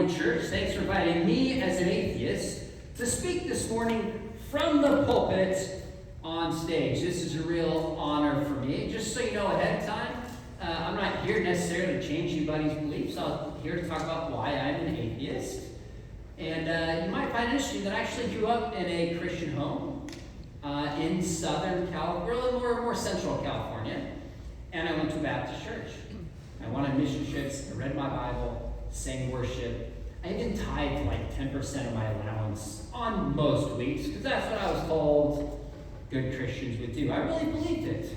morning, church. Thanks for inviting me as an atheist to speak this morning from the pulpit on stage. This is a real honor for me. Just so you know ahead of time, I'm not here necessarily to change anybody's beliefs. I'm here to talk about why I'm an atheist. And you might find it interesting that I actually grew up in a Christian home in Southern California, or more Central California, and I went to a Baptist church. I went on mission trips, I read my Bible, sang worship. I even tithed like 10% of my allowance on most weeks, because that's what I was told good Christians would do. I really believed it.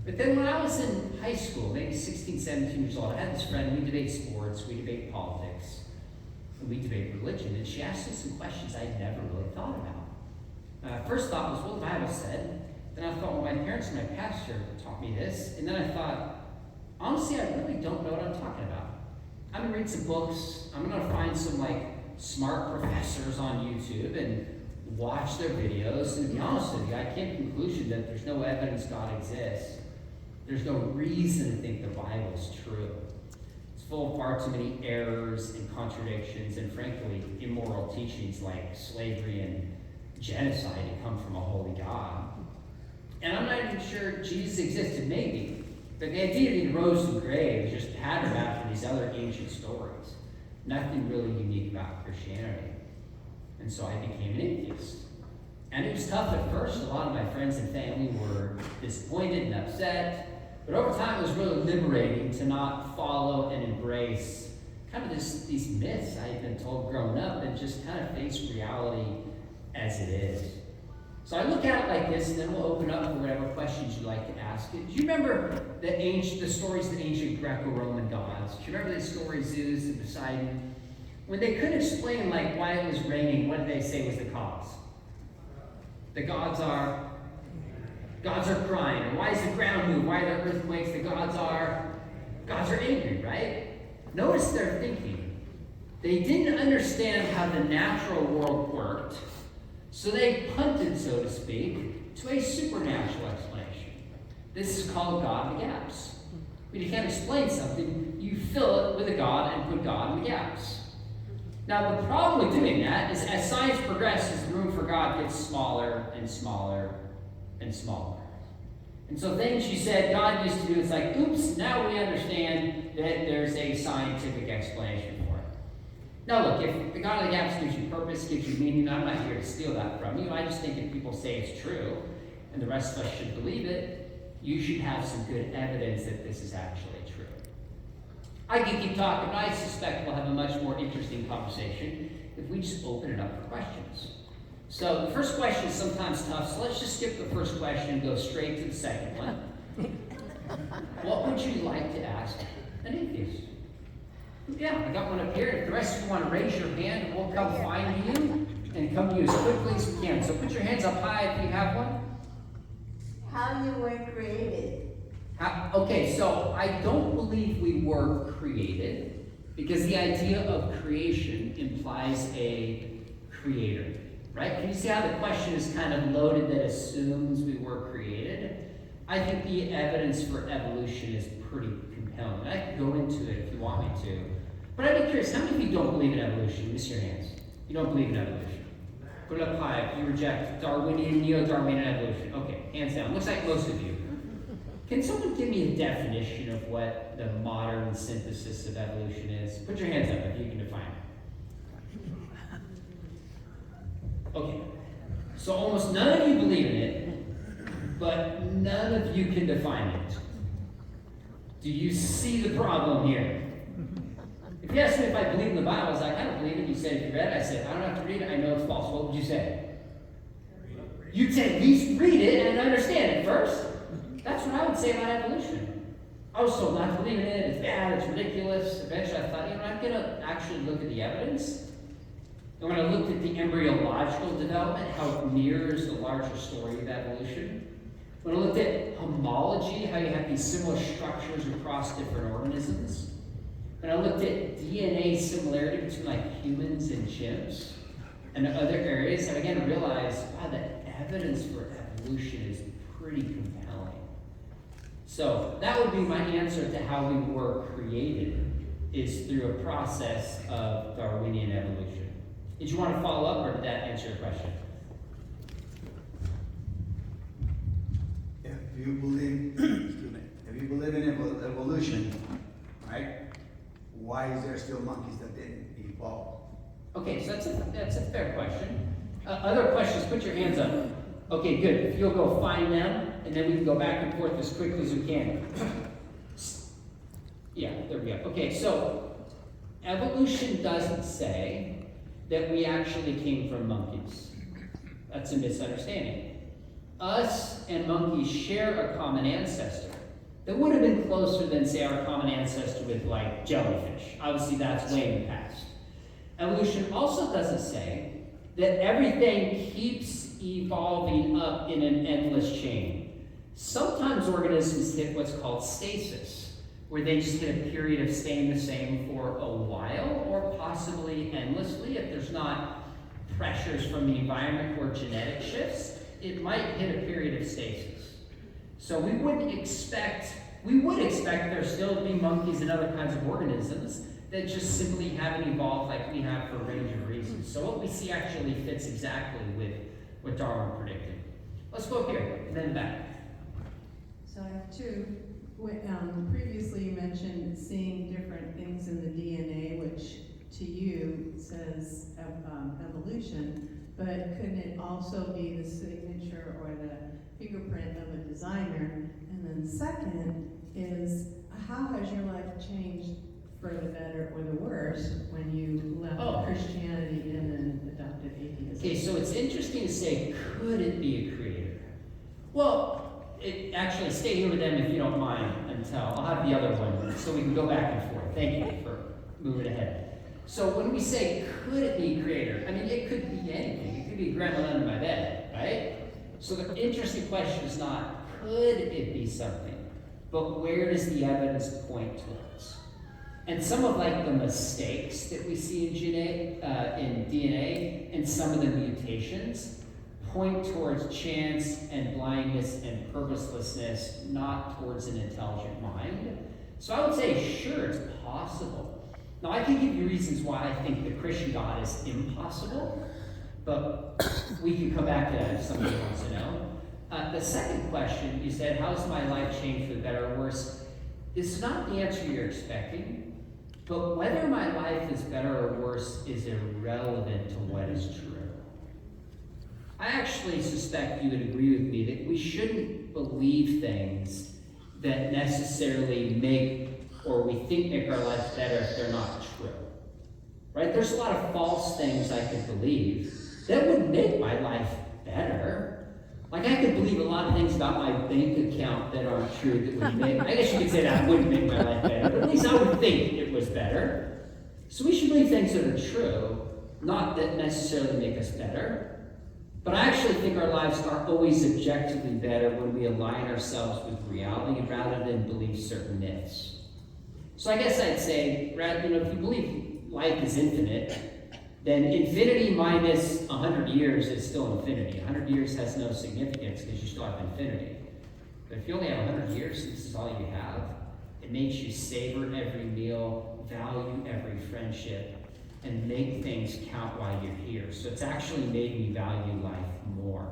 But then when I was in high school, maybe 16, 17 years old, I had this friend, we debate sports, we debate politics, and we debate religion, and she asked me some questions I'd never really thought about. First thought was, well, the Bible said. Then I thought, well, my parents and my pastor taught me this. And then I thought, honestly, I really don't know what I'm talking about. I'm going to read some books. I'm going to find some smart professors on YouTube and watch their videos. And to be honest with you, I came to the conclusion that there's no evidence God exists. There's no reason to think the Bible's true. It's full of far too many errors and contradictions and, frankly, immoral teachings like slavery and genocide that come from a holy God. And I'm not even sure Jesus existed, maybe. But the idea that he rose from the grave is just patterned after these other ancient stories. Nothing really unique about Christianity. And so I became an atheist. And it was tough at first. A lot of my friends and family were disappointed and upset. But over time, it was really liberating to not follow and embrace kind of these myths I had been told growing up and just kind of face reality as it is. So I look at it like this, and then we'll open up for whatever questions you'd like to ask. Do you remember the stories of the ancient Greco-Roman gods? Do you remember the story Zeus and Poseidon? When they couldn't explain why it was raining, what did they say was the cause? The gods are crying. Or why does the ground move? Why are there earthquakes? The gods are angry, right? Notice their thinking. They didn't understand how the natural world worked. So they punted, so to speak, to a supernatural explanation. This is called God in the gaps. When you can't explain something, you fill it with a God and put God in the gaps. Now, the problem with doing that is as science progresses, the room for God gets smaller and smaller and smaller. And so things you said God used to do, it's like, oops, now we understand that there's a scientific explanation for it. Now look, if the God of the gaps gives you purpose, gives you meaning, I'm not here to steal that from you. I just think if people say it's true, and the rest of us should believe it, you should have some good evidence that this is actually true. I can keep talking, but I suspect we'll have a much more interesting conversation if we just open it up for questions. So the first question is sometimes tough, so let's just skip the first question and go straight to the second one. What would you like to ask an atheist? Yeah, I got one up here. If the rest of you want to raise your hand, we'll come find you and come to you as quickly as we can. So put your hands up high if you have one. How you were created. Okay, so I don't believe we were created because the idea of creation implies a creator, right? Can you see how the question is kind of loaded that assumes we were created? I think the evidence for evolution is pretty compelling. I could go into it if you want me to. But I'd be curious, how many of you don't believe in evolution? Give us your hands. You don't believe in evolution. Put it up high if you reject Darwinian, neo-Darwinian evolution. Okay, hands down. Looks like most of you. Can someone give me a definition of what the modern synthesis of evolution is? Put your hands up if you can define it. Okay. So almost none of you believe in it, but none of you can define it. Do you see the problem here? If you asked me if I believe in the Bible, I was like, I don't believe it. You said, if you read it, I said, I don't have to read it. I know it's false. What would you say? You'd say, at least read it and understand it first. That's what I would say about evolution. I was told not to believe in it. It's bad. It's ridiculous. Eventually, I thought, I'm going to actually look at the evidence. And when I looked at the embryological development, how it mirrors the larger story of evolution. When I looked at homology, how you have these similar structures across different organisms. When I looked at DNA similarity between humans and chimps and other areas, I began to realize, wow, the evidence for evolution is pretty compelling. So that would be my answer to how we were created. is through a process of Darwinian evolution. Did you want to follow up, or did that answer your question? If you believe, if you believe in evolution, right? Why is there still monkeys that didn't evolve? Okay, so that's a fair question. Other questions, put your hands up. Okay, good. If you'll go find them, and then we can go back and forth as quickly as we can. Yeah, there we go. Okay, so evolution doesn't say that we actually came from monkeys. That's a misunderstanding. Us and monkeys share a common ancestor that would have been closer than, say, our common ancestor with, like, jellyfish. Obviously, that's way in the past. Evolution also doesn't say that everything keeps evolving up in an endless chain. Sometimes organisms hit what's called stasis, where they just hit a period of staying the same for a while, or possibly endlessly. If there's not pressures from the environment or genetic shifts, it might hit a period of stasis. So we would expect there still to be monkeys and other kinds of organisms that just simply haven't evolved like we have for a range of reasons. So what we see actually fits exactly with what Darwin predicted. Let's go up here, and then back. So I have two. Previously you mentioned seeing different things in the DNA, which to you says evolution, but couldn't it also be the signature or the fingerprint of a designer? And then second is, how has your life changed for the better or the worse when you left Christianity and then adopted atheism? Okay, so it's interesting to say, could it be a creator? Well, actually, stay here with them if you don't mind until I'll have the other one so we can go back and forth. Thank you for moving ahead. So when we say, could it be a creator? I mean, it could be anything. It could be grandma under my bed, right? So the interesting question is not, could it be something, but where does the evidence point towards? And some of like the mistakes that we see in DNA and some of the mutations point towards chance and blindness and purposelessness, not towards an intelligent mind. So I would say, sure, it's possible. Now, I can give you reasons why I think the Christian God is impossible, but we can come back to that if somebody wants to know. The second question, you said, how's my life changed for the better or worse? It's not the answer you're expecting, but whether my life is better or worse is irrelevant to what is true. I actually suspect you would agree with me that we shouldn't believe things that necessarily make or we think make our life better if they're not true. Right? There's a lot of false things I could believe that would make my life better. Like I could believe a lot of things about my bank account that aren't true that would make, I guess you could say that wouldn't make my life better, but at least I would think it was better. So we should believe things that are true, not that necessarily make us better. But I actually think our lives are always objectively better when we align ourselves with reality rather than believe certain myths. So I guess I'd say, if you believe life is infinite, then infinity minus 100 years is still infinity. 100 years has no significance because you still have infinity. But if you only have 100 years, this is all you have, it makes you savor every meal, value every friendship, and make things count while you're here. So it's actually made me value life more.